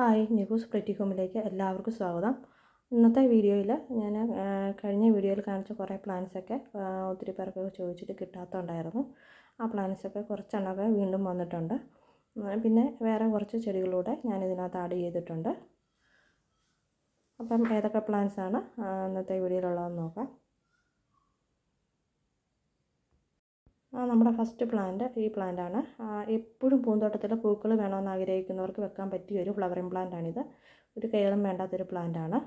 Hi, നിഗൂസ് pretty ഹോമിലേക്ക് എല്ലാവർക്കും സ്വാഗതം. ഇന്നത്തെ വീഡിയോയിൽ ഞാൻ കഴിഞ്ഞ വീഡിയോയിൽ കാണിച്ച കുറേ പ്ലാന്റ്സൊക്കെ ഒത്തിരി പേർക്കൊക്കെ ചോദിച്ചിട്ട് കിട്ടാത്തതുണ്ടായിരുന്നു. ആ പ്ലാന്റ്സൊക്കെ കുറച്ചെണ്ണമൊക്കെ വീണ്ടും വന്നിട്ടുണ്ട്. പിന്നെ വേറെ കുറച്ച് ചെടികളൂടെ ഞാനിതിനകത്ത് ആഡ് ചെയ്തിട്ടുണ്ട്. അപ്പം ഏതൊക്കെ പ്ലാന്റ്സാണ് ഇന്നത്തെ വീഡിയോയിലുള്ളതെന്ന് നോക്കാം. നമ്മുടെ ഫസ്റ്റ് പ്ലാന്റ് ഈ പ്ലാന്റാണ്. എപ്പോഴും പൂന്തോട്ടത്തിൽ പൂക്കൾ വേണമെന്ന് ആഗ്രഹിക്കുന്നവർക്ക് വെക്കാൻ പറ്റിയ ഒരു ഫ്ലവറിങ് പ്ലാന്റാണിത്. ഒരു കെയറും വേണ്ടാത്തൊരു പ്ലാന്റാണ്.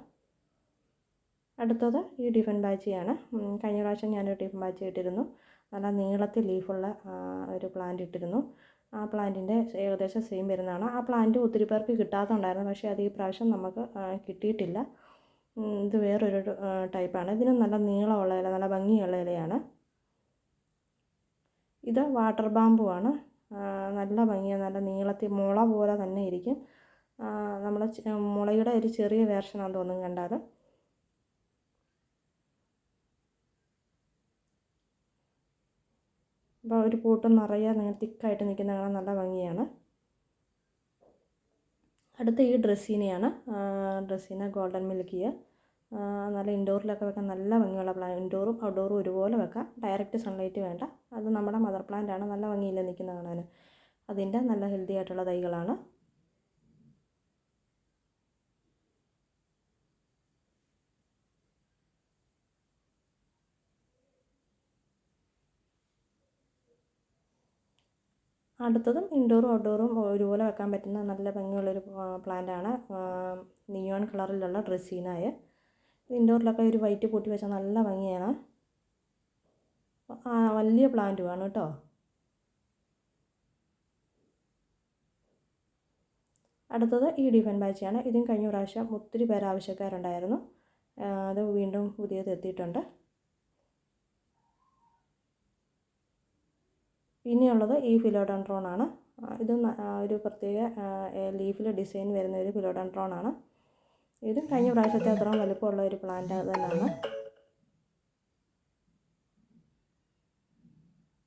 അടുത്തത് ഈ ഡിഫൻ ബാച്ചിയാണ്. കഴിഞ്ഞ പ്രാവശ്യം ഞാനൊരു ഡിഫൻ ബാച്ചി ഇട്ടിരുന്നു. നല്ല നീളത്തിൽ ലീഫുള്ള ഒരു പ്ലാന്റ് ഇട്ടിരുന്നു. ആ പ്ലാന്റിൻ്റെ ഏകദേശം സെയിം വരുന്നതാണ്. ആ പ്ലാന്റ് ഒത്തിരി പേർക്ക് കിട്ടാത്തതുണ്ടായിരുന്നു, പക്ഷേ അത് ഈ പ്രാവശ്യം നമുക്ക് കിട്ടിയിട്ടില്ല. ഇത് വേറൊരു ടൈപ്പാണ്. ഇതിന് നല്ല നീളമുള്ള ഇല, നല്ല ഭംഗിയുള്ള ഇലയാണ്. ഇത് വാട്ടർ ബാമ്പു ആണ്. നല്ല ഭംഗിയാണ്, നല്ല നീളത്തിൽ മുള പോലെ തന്നെ ഇരിക്കും. നമ്മളെ മുളയുടെ ഒരു ചെറിയ വേർഷനാണെന്ന് തോന്നും കണ്ടാൽ. അപ്പോൾ ഒരു പൂട്ട് നിറയെ തിക്കായിട്ട് നിൽക്കുന്ന കാണാൻ നല്ല ഭംഗിയാണ്. അടുത്ത ഈ ഡ്രസ്സീനയാണ്. Dracaena golden മിൽക്കിയ. നല്ല ഇൻഡോറിലൊക്കെ വെക്കാൻ നല്ല ഭംഗിയുള്ള പ്ലാന്റ്. ഇൻഡോറും ഔട്ട്ഡോറും ഒരുപോലെ വെക്കാം. ഡയറക്റ്റ് സൺലൈറ്റ് വേണ്ട. അത് നമ്മുടെ മദർ പ്ലാന്റാണ്. നല്ല ഭംഗിയില്ല നിൽക്കുന്ന കാണാൻ. അതിൻ്റെ നല്ല ഹെൽത്തി ആയിട്ടുള്ള തൈകളാണ്. അടുത്തതും ഇൻഡോറും ഔട്ട്ഡോറും ഒരുപോലെ വെക്കാൻ പറ്റുന്ന നല്ല ഭംഗിയുള്ളൊരു പ്ലാന്റാണ്. നിയോൺ കളറിലുള്ള ഡ്രസ്സീനായ. ഇൻഡോറിലൊക്കെ ഒരു വൈറ്റ് പൊട്ടി വെച്ചാൽ നല്ല ഭംഗിയാണ്. വലിയ പ്ലാന്റുമാണ് കേട്ടോ. അടുത്തത് ഈ ഡിഫൻ ബാച്ചിയാണ്. ഇതും കഴിഞ്ഞ പ്രാവശ്യം ഒത്തിരി പേര് ആവശ്യക്കാരുണ്ടായിരുന്നു. അത് വീണ്ടും പുതിയത് എത്തിയിട്ടുണ്ട്. പിന്നെയുള്ളത് ഈ ഫിലോഡൻഡ്രോൺ ആണ്. ഇതും ഒരു പ്രത്യേക ലീഫിൽ ഡിസൈൻ വരുന്ന ഒരു ഫിലോഡൻഡ്രോൺ ആണ്. ഇതും കഴിഞ്ഞ പ്രാവശ്യത്തെ അത്രയും വലുപ്പമുള്ള ഒരു പ്ലാന്റ് തന്നെയാണ്.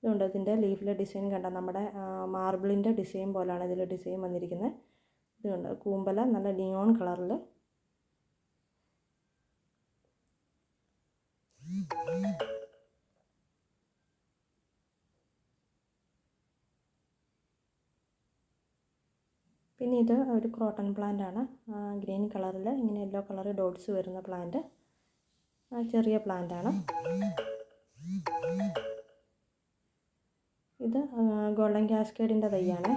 ഇതുണ്ട്, ഇതിൻ്റെ ലീഫിലെ ഡിസൈൻ കണ്ട നമ്മുടെ മാർബിളിൻ്റെ ഡിസൈൻ പോലെയാണ് ഇതിൽ ഡിസൈൻ വന്നിരിക്കുന്നത്. ഇതുണ്ട്, കൂമ്പല നല്ല നിയോൺ കളറിൽ. പിന്നെ ഇത് ഒരു ക്രോട്ടൺ പ്ലാന്റ് ആണ്. ഗ്രീൻ കളറിൽ ഇങ്ങനെ യെല്ലോ കളർ ഡോട്ട്സ് വരുന്ന പ്ലാന്റ്. ചെറിയ പ്ലാന്റ് ആണ്. ഇത് ഗോൾഡൻ കാസ്കേഡിൻ്റെ തൈയാണ്.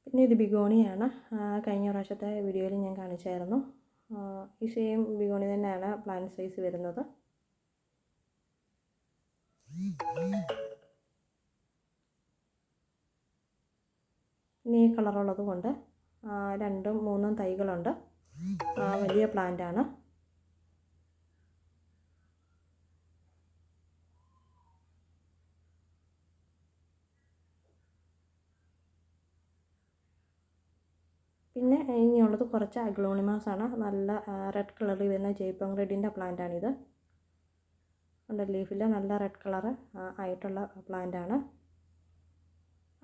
പിന്നെ ഇത് ബിഗോണിയാണ്. കഴിഞ്ഞ പ്രാവശ്യത്തെ വീഡിയോയിൽ ഞാൻ കാണിച്ചായിരുന്നു. ഈ സെയിം ബിഗോണി തന്നെയാണ് പ്ലാന്റ് സൈസ് വരുന്നത്. ഇനി ഈ കളറുള്ളത് കൊണ്ട് 2ഉം 3ഉം തൈകളുണ്ട്. വലിയ പ്ലാന്റാണ്. പിന്നെ ഇനിയുള്ളത് കുറച്ച് അഗ്ലോണിമാസ് ആണ്. നല്ല റെഡ് കളറിൽ വരുന്ന ജയ്പോങ് റെഡിൻ്റെ പ്ലാന്റാണിത്. ഉണ്ട്, ലീഫിൽ നല്ല റെഡ് കളറ് ആയിട്ടുള്ള പ്ലാന്റാണ്.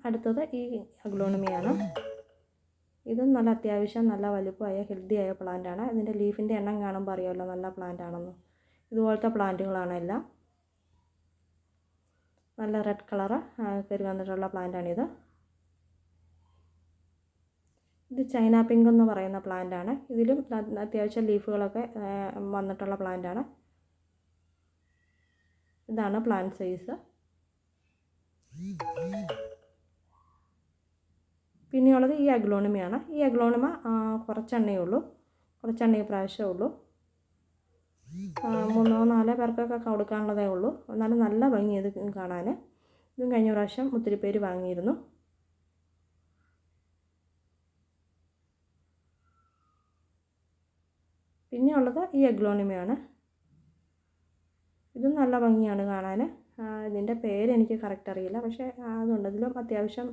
അടുത്തത് ഈ അഗ്ലോണിമയാണ്. ഇതും നല്ല അത്യാവശ്യം നല്ല വലുപ്പമായ ഹെൽത്തിയായ പ്ലാന്റാണ്. ഇതിൻ്റെ ലീഫിൻ്റെ എണ്ണം കാണുമ്പോൾ അറിയാമല്ലോ നല്ല പ്ലാന്റ് ആണെന്ന്. ഇതുപോലത്തെ പ്ലാന്റുകളാണ് എല്ലാം. നല്ല റെഡ് കളറ് കയറി വന്നിട്ടുള്ള പ്ലാന്റാണിത്. ഇത് ചൈന പിങ്ക് എന്ന് പറയുന്ന പ്ലാന്റാണ്. ഇതിലും അത്യാവശ്യം ലീഫുകളൊക്കെ വന്നിട്ടുള്ള പ്ലാന്റാണ്. ഇതാണ് പ്ലാന്റ് സൈസ്. പിന്നെയുള്ളത് ഈ അഗ്ലോണിമയാണ്. ഈ അഗ്ലോണിമ കുറച്ചെണ്ണയേ ഉള്ളൂ. കുറച്ചെണ്ണ പ്രാവശ്യമേ ഉള്ളൂ. 3-4 പേർക്കൊക്കെ കൊടുക്കാനുള്ളതേ ഉള്ളൂ. എന്നാലും നല്ല ഭംഗി ഇത് കാണാൻ. ഇതും കഴിഞ്ഞ പ്രാവശ്യം ഒത്തിരി പേര് വാങ്ങിയിരുന്നു. പിന്നെയുള്ളത് ഈ അഗ്ലോണിമയാണ്. ഇതും നല്ല ഭംഗിയാണ് കാണാൻ. ഇതിൻ്റെ പേര് എനിക്ക് കറക്റ്റ് അറിയില്ല, പക്ഷേ അതുണ്ട്. ഇതിലും അത്യാവശ്യം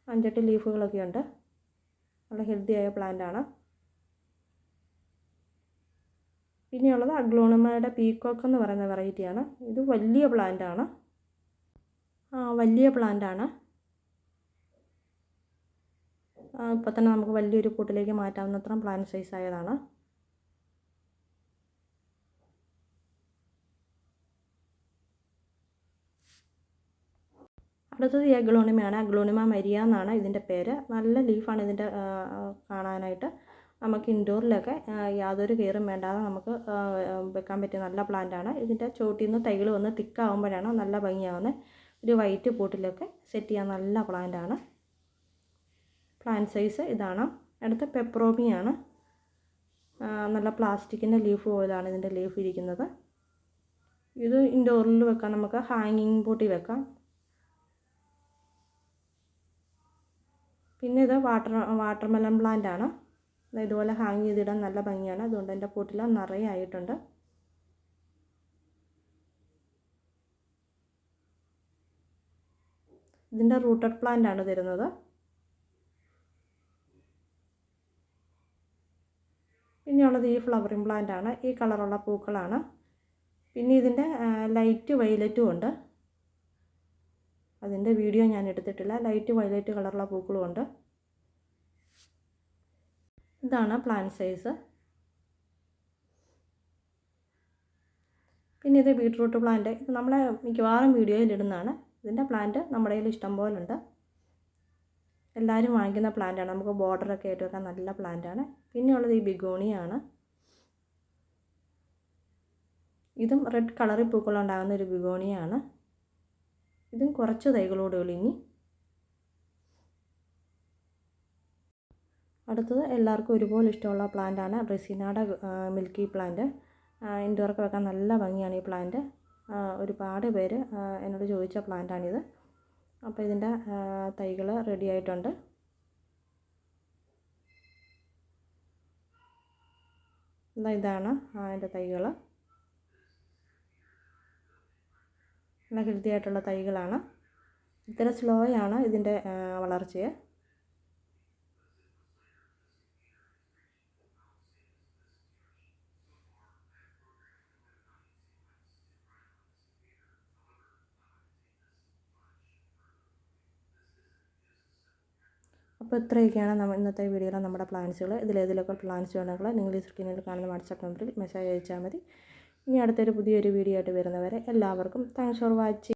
5-8 ലീഫുകളൊക്കെ ഉണ്ട്. നല്ല ഹെൽത്തിയായ പ്ലാന്റാണ്. പിന്നെയുള്ളത് അഗ്ലോണിമയുടെ പീക്കോക്ക് എന്ന് പറയുന്ന വെറൈറ്റിയാണ്. ഇത് വലിയ പ്ലാന്റാണ്. വലിയ പ്ലാന്റാണ്. ഇപ്പോൾ തന്നെ നമുക്ക് വലിയൊരു പോട്ടിലേക്ക് മാറ്റാവുന്നത്ര പ്ലാന്റ് സൈസ് ആയതാണ്. അടുത്തത് ഈ അഗ്ലോണിമയാണ്. അഗ്ലോണിമ മരിയ എന്നാണ് ഇതിൻ്റെ പേര്. നല്ല ലീഫാണ് ഇതിൻ്റെ കാണാനായിട്ട്. നമുക്ക് ഇൻഡോറിലൊക്കെ യാതൊരു കെയറും വേണ്ടാതെ നമുക്ക് വെക്കാൻ പറ്റിയ നല്ല പ്ലാന്റാണ്. ഇതിൻ്റെ ചോട്ടിൽ നിന്ന് തൈകൾ വന്ന് തിക്കാവുമ്പോഴാണ് നല്ല ഭംഗിയാവുന്നത്. ഒരു വൈറ്റ് പോട്ടിലൊക്കെ സെറ്റ് ചെയ്യാൻ നല്ല പ്ലാന്റാണ്. പ്ലാന്റ് സൈസ് ഇതാണ്. അടുത്ത പെപ്രോമിയാണ്. നല്ല പ്ലാസ്റ്റിക്കിൻ്റെ ലീഫ് പോലെയാണ് ഇതിൻ്റെ ലീഫ് ഇരിക്കുന്നത്. ഇത് ഇൻഡോറിൽ വെക്കാം, നമുക്ക് ഹാങ്ങിങ് പോട്ടിൽ വെക്കാം. പിന്നെ ഇത് വാട്ടർമെലൺ പ്ലാന്റാണ്. ഇതുപോലെ ഹാങ് ചെയ്തിടാൻ നല്ല ഭംഗിയാണ്. അതുകൊണ്ട് എൻ്റെ പോട്ടിൽ നിറയെ ആയിട്ടുണ്ട്. ഇതിൻ്റെ റൂട്ടഡ് പ്ലാന്റാണ് തരുന്നത്. പിന്നെയുള്ളത് ഈ ഫ്ലവറിങ് പ്ലാന്റാണ്. ഈ കളറുള്ള പൂക്കളാണ്. പിന്നെ ഇതിൻ്റെ ലൈറ്റ് വയലറ്റും ഉണ്ട്. അതിൻ്റെ വീഡിയോ ഞാൻ എടുത്തിട്ടില്ല. ലൈറ്റ് വയലറ്റ് കളറുള്ള പൂക്കളും ഉണ്ട്. ഇതാണ് പ്ലാന്റ് സൈസ്. പിന്നെ ഇത് ബീട്രൂട്ട് പ്ലാന്റ്. ഇത് നമ്മളെ മിക്കവാറും വീഡിയോയിൽ ഇടുന്നതാണ്. ഇതിൻ്റെ പ്ലാന്റ് നമ്മുടെ കയ്യിൽ ഇഷ്ടം പോലെ ഉണ്ട്. എല്ലാവരും വാങ്ങിക്കുന്ന പ്ലാന്റാണ്. നമുക്ക് ബോർഡറൊക്കെ ആയിട്ട് വെക്കാൻ നല്ല പ്ലാന്റാണ്. പിന്നെയുള്ളത് ഈ ബിഗോണിയാണ്. ഇതും റെഡ് കളറിൽ പൂക്കളുണ്ടാകുന്ന ഒരു ബിഗോണിയാണ്. ഇതും കുറച്ച് തൈകളോടെ ഉള്ളൂ ഇനി. അടുത്തത് എല്ലാവർക്കും ഒരുപോലെ ഇഷ്ടമുള്ള പ്ലാന്റാണ് റെസിനാടെ മിൽക്കി പ്ലാന്റ്. ഇൻഡോറൊക്കെ വെക്കാൻ നല്ല ഭംഗിയാണ് ഈ പ്ലാന്റ്. ഒരുപാട് പേര് എന്നോട് ചോദിച്ച പ്ലാന്റാണിത്. അപ്പോൾ ഇതിൻ്റെ തൈകൾ റെഡി ആയിട്ടുണ്ട്. ഇതാണ് അതിൻ്റെ തൈകൾ. നല്ല ഹെൽത്തി ആയിട്ടുള്ള തൈകളാണ്. ഇത്ര സ്ലോ ആണ് ഇതിൻ്റെ വളർച്ചയെ. അപ്പോൾ ഇത്രയൊക്കെയാണ് ഇന്നത്തെ വീഡിയോയിലെ നമ്മുടെ പ്ലാൻസുകൾ. ഇതിലേതിലൊക്കെ പ്ലാൻസ് വേണമെങ്കിൽ നിങ്ങൾ ഈ സ്ക്രീനിൽ കാണുന്ന വാട്സാപ്പ് നമ്പറിൽ മെസ്സേജ് അയച്ചാൽ മതി. ഇനി അടുത്തൊരു പുതിയൊരു വീഡിയോ ആയിട്ട് വരുന്നവരെ എല്ലാവർക്കും താങ്ക്സ് ഫോർ വാച്ചിങ്.